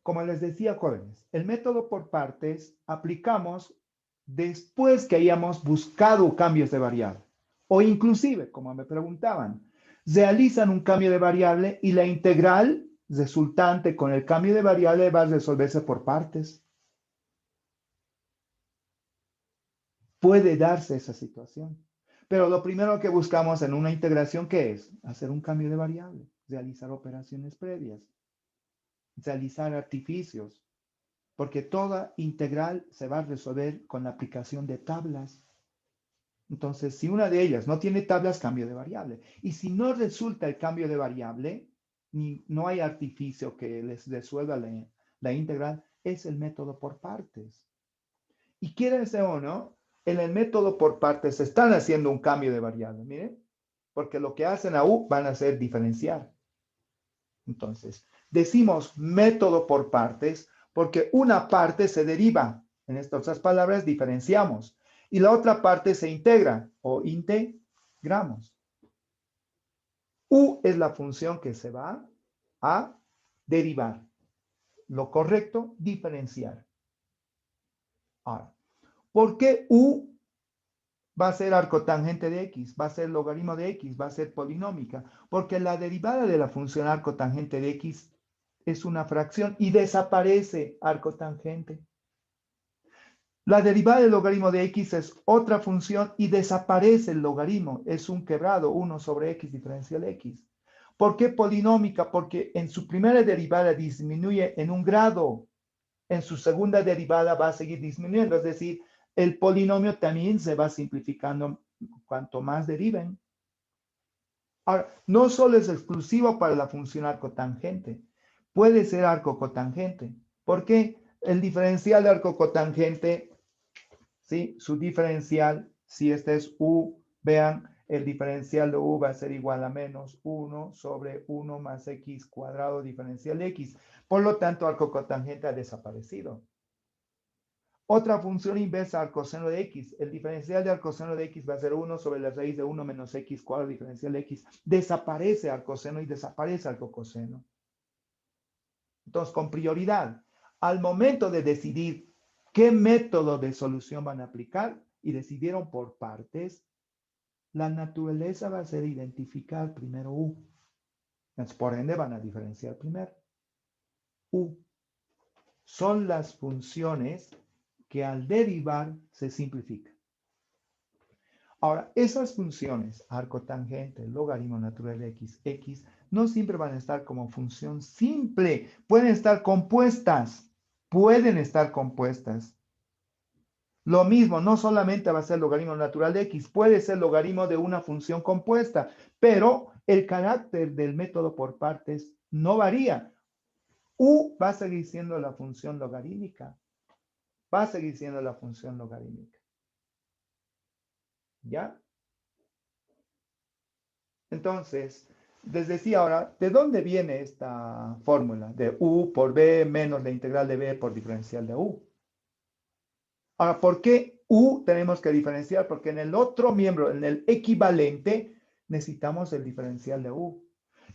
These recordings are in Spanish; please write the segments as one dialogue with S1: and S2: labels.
S1: como les decía, jóvenes, el método por partes aplicamos después que hayamos buscado cambios de variable. O inclusive, como me preguntaban, realizan un cambio de variable y la integral resultante con el cambio de variable va a resolverse por partes. Puede darse esa situación. Pero lo primero que buscamos en una integración, ¿qué es? Hacer un cambio de variable, realizar operaciones previas, realizar artificios, porque toda integral se va a resolver con la aplicación de tablas. Entonces, si una de ellas no tiene tablas, cambio de variable. Y si no resulta el cambio de variable, ni no hay artificio que les resuelva la integral, es el método por partes. Y quierense o no, en el método por partes están haciendo un cambio de variable, miren, porque lo que hacen a U van a hacer diferenciar. Entonces, decimos método por partes porque una parte se deriva. En estas otras palabras, diferenciamos. Y la otra parte se integra o integramos. U es la función que se va a derivar. Lo correcto, diferenciar. Ahora, ¿por qué U va a ser arcotangente de X? Va a ser logaritmo de X, va a ser polinómica. Porque la derivada de la función arcotangente de X es una fracción y desaparece arcotangente. La derivada del logaritmo de X es otra función y desaparece el logaritmo. Es un quebrado, 1 sobre X diferencial X. ¿Por qué polinómica? Porque en su primera derivada disminuye en un grado. En su segunda derivada va a seguir disminuyendo. Es decir, el polinomio también se va simplificando cuanto más deriven. Ahora, no solo es exclusivo para la función arcotangente. Puede ser arco-cotangente. ¿Por qué? El diferencial de arco-cotangente, ¿sí? Su diferencial, si este es U, vean, el diferencial de U va a ser igual a menos 1 sobre 1 más X cuadrado diferencial de X. Por lo tanto, arco-cotangente ha desaparecido. Otra función inversa al coseno de X. El diferencial de arcoseno de X va a ser 1 sobre la raíz de 1 menos X cuadrado diferencial de X. Desaparece arcoseno y desaparece arcocoseno. Entonces, con prioridad, al momento de decidir qué método de solución van a aplicar y decidieron por partes, la naturaleza va a ser identificar primero U. Entonces, por ende, van a diferenciar primero. U son las funciones que al derivar se simplifican. Ahora, esas funciones, arcotangente, logaritmo natural de x, x, no siempre van a estar como función simple. Pueden estar compuestas. Pueden estar compuestas. Lo mismo, no solamente va a ser logaritmo natural de x, puede ser logaritmo de una función compuesta, pero el carácter del método por partes no varía. U va a seguir siendo la función logarítmica. Va a seguir siendo la función logarítmica. ¿Ya? Entonces, les decía ahora, ¿de dónde viene esta fórmula? De U por B menos la integral de B por diferencial de U. Ahora, ¿por qué U tenemos que diferenciar? Porque en el otro miembro, en el equivalente, necesitamos el diferencial de U.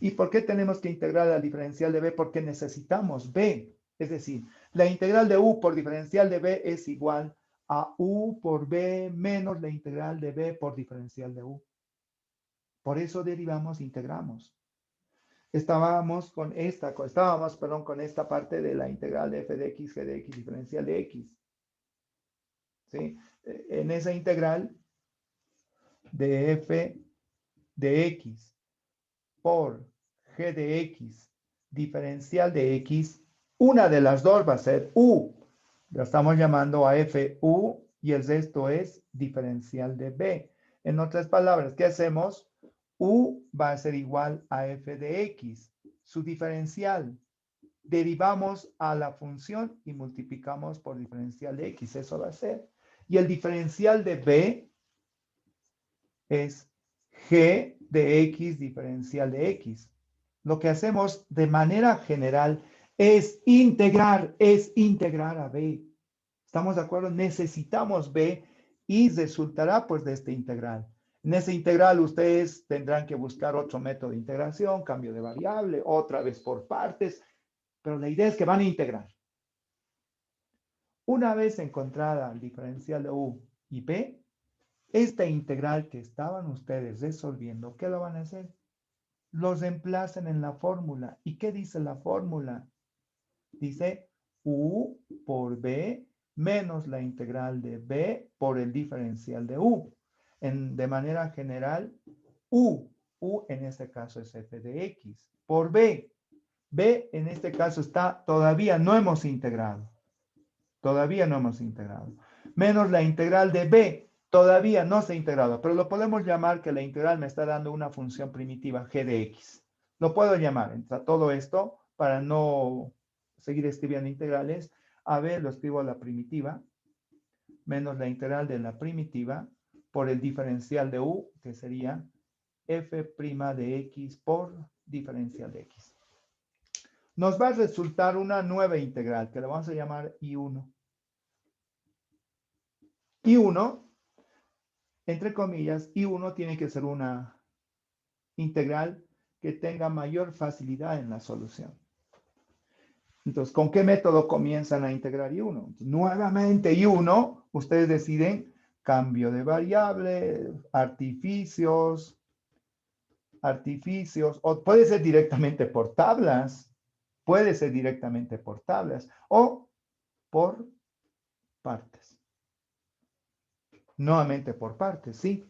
S1: ¿Y por qué tenemos que integrar al diferencial de B? Porque necesitamos B. Es decir, la integral de U por diferencial de B es igual a U por B menos la integral de B por diferencial de U. Por eso derivamos, integramos. Estábamos con esta parte de la integral de f de x, g de x, diferencial de x. ¿Sí? En esa integral de f de x por g de x, diferencial de x, una de las dos va a ser u. Lo estamos llamando a fu y el resto es diferencial de b. En otras palabras, ¿qué hacemos? U va a ser igual a f de x, su diferencial. Derivamos a la función y multiplicamos por diferencial de x, eso va a ser. Y el diferencial de b es g de x diferencial de x. Lo que hacemos de manera general es integrar a b. ¿Estamos de acuerdo? Necesitamos b y resultará pues de esta integral. En esa integral ustedes tendrán que buscar otro método de integración, cambio de variable, otra vez por partes. pero la idea es que van a integrar. Una vez encontrada el diferencial de u y b, esta integral que estaban ustedes resolviendo, ¿qué lo van a hacer? Los reemplacen en la fórmula. ¿Y qué dice la fórmula? Dice u por b menos la integral de b por el diferencial de u. De manera general, u en este caso es f de x, por b. B en este caso todavía no hemos integrado. Todavía no hemos integrado. Menos la integral de b, todavía no se ha integrado, pero lo podemos llamar que la integral me está dando una función primitiva g de x. Lo puedo llamar, entre todo esto, para no seguir escribiendo integrales. A ver, lo escribo a la primitiva, menos la integral de la primitiva por el diferencial de u, que sería f' de x por diferencial de x. Nos va a resultar una nueva integral, que la vamos a llamar I1. I1, entre comillas, I1 tiene que ser una integral que tenga mayor facilidad en la solución. Entonces, ¿con qué método comienzan a integrar I1? Entonces, nuevamente I1, ustedes deciden cambio de variable, artificios, o puede ser directamente por tablas, o por partes. Nuevamente por partes, ¿sí?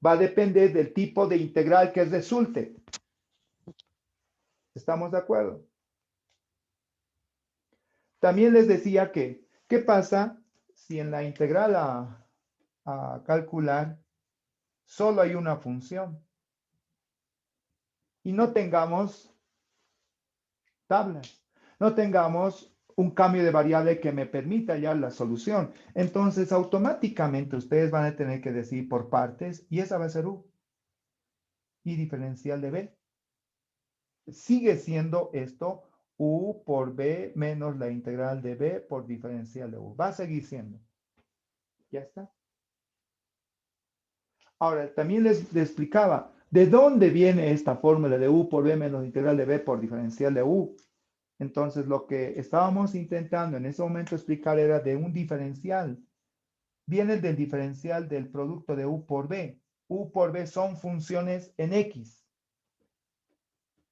S1: Va a depender del tipo de integral que resulte. ¿Estamos de acuerdo? También les decía que, ¿qué pasa si en la integral a calcular solo hay una función y no tengamos tablas, no tengamos un cambio de variable que me permita hallar la solución? Entonces, automáticamente ustedes van a tener que decir por partes, y esa va a ser u. Y diferencial de b. Sigue siendo esto u por b menos la integral de b por diferencial de u. Va a seguir siendo. Ya está. Ahora, también les explicaba, ¿de dónde viene esta fórmula de u por b menos la integral de b por diferencial de u? Entonces, lo que estábamos intentando en ese momento explicar era de un diferencial. Viene del diferencial del producto de u por b. U por b son funciones en x.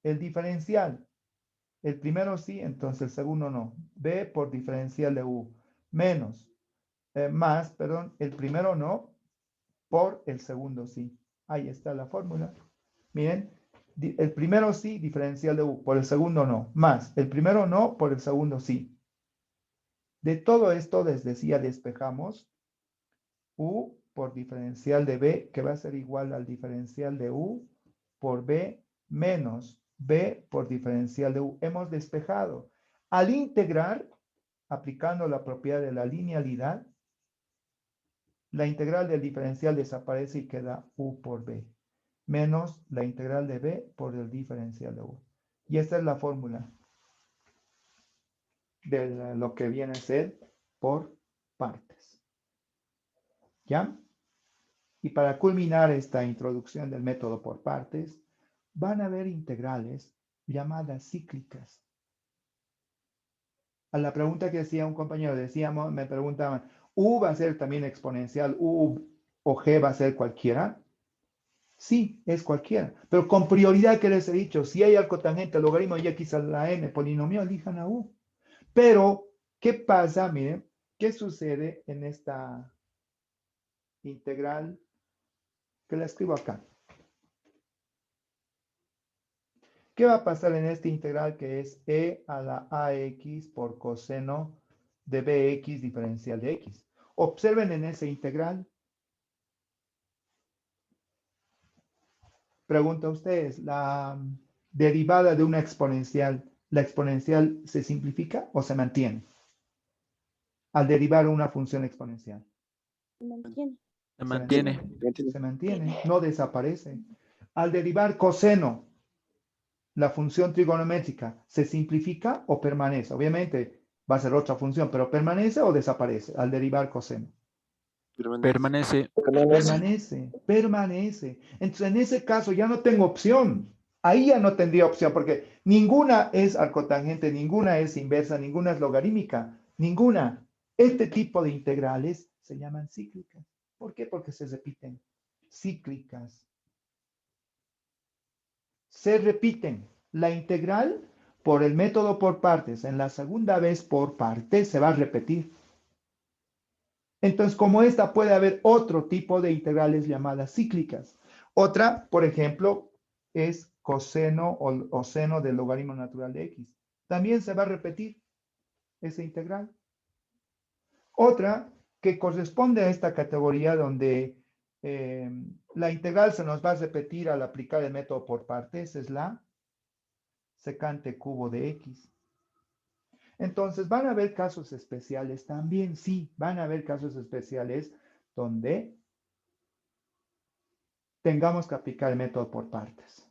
S1: El diferencial, el primero sí, entonces el segundo no. B por diferencial de u menos, el primero no, por el segundo sí. Ahí está la fórmula. Miren, el primero sí, diferencial de u, por el segundo no, más el primero no, por el segundo sí. De todo esto, les decía, despejamos u por diferencial de b, que va a ser igual al diferencial de u por b menos b por diferencial de u. Hemos despejado. Al integrar, aplicando la propiedad de la linealidad, la integral del diferencial desaparece y queda u por b, menos la integral de b por el diferencial de u. Y esta es la fórmula de lo que viene a ser por partes. ¿Ya? Y para culminar esta introducción del método por partes, van a haber integrales llamadas cíclicas. A la pregunta que hacía un compañero, me preguntaban, ¿U va a ser también exponencial? ¿U o G va a ser cualquiera? Sí, es cualquiera. Pero con prioridad que les he dicho, si hay algo tangente, logaritmo y x a la n, polinomio, elijan a U. Pero, ¿qué pasa? Miren, ¿qué sucede en esta integral que la escribo acá? ¿Qué va a pasar en esta integral que es e a la ax por coseno de bx diferencial de x? Observen en esa integral. Pregunto a ustedes, la derivada de una exponencial, ¿la exponencial se simplifica o se mantiene? Al derivar una función exponencial.
S2: Se mantiene.
S1: Se mantiene, no desaparece. Al derivar coseno, la función trigonométrica, ¿se simplifica o permanece? Obviamente va a ser otra función, pero ¿permanece o desaparece al derivar coseno?
S3: Permanece.
S1: Permanece. Entonces, en ese caso ya no tengo opción. Ahí ya no tendría opción, porque Ninguna es arcotangente, ninguna es inversa, ninguna es logarítmica, ninguna. Este tipo de integrales se llaman cíclicas. ¿Por qué? Porque se repiten. Cíclicas. Se repiten. La integral por el método por partes, en la segunda vez por partes, se va a repetir. Entonces, como esta, puede haber otro tipo de integrales llamadas cíclicas. Otra, por ejemplo, es coseno o seno del logaritmo natural de x. También se va a repetir esa integral. Otra que corresponde a esta categoría donde la integral se nos va a repetir al aplicar el método por partes es la secante cubo de x. Entonces, van a haber casos especiales también, sí, van a haber casos especiales donde tengamos que aplicar el método por partes.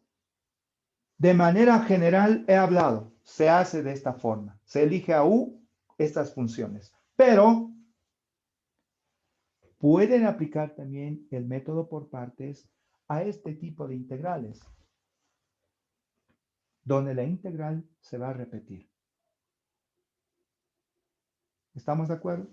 S1: De manera general, he hablado, se hace de esta forma. Se elige a U estas funciones, pero pueden aplicar también el método por partes a este tipo de integrales, donde la integral se va a repetir. ¿Estamos de acuerdo?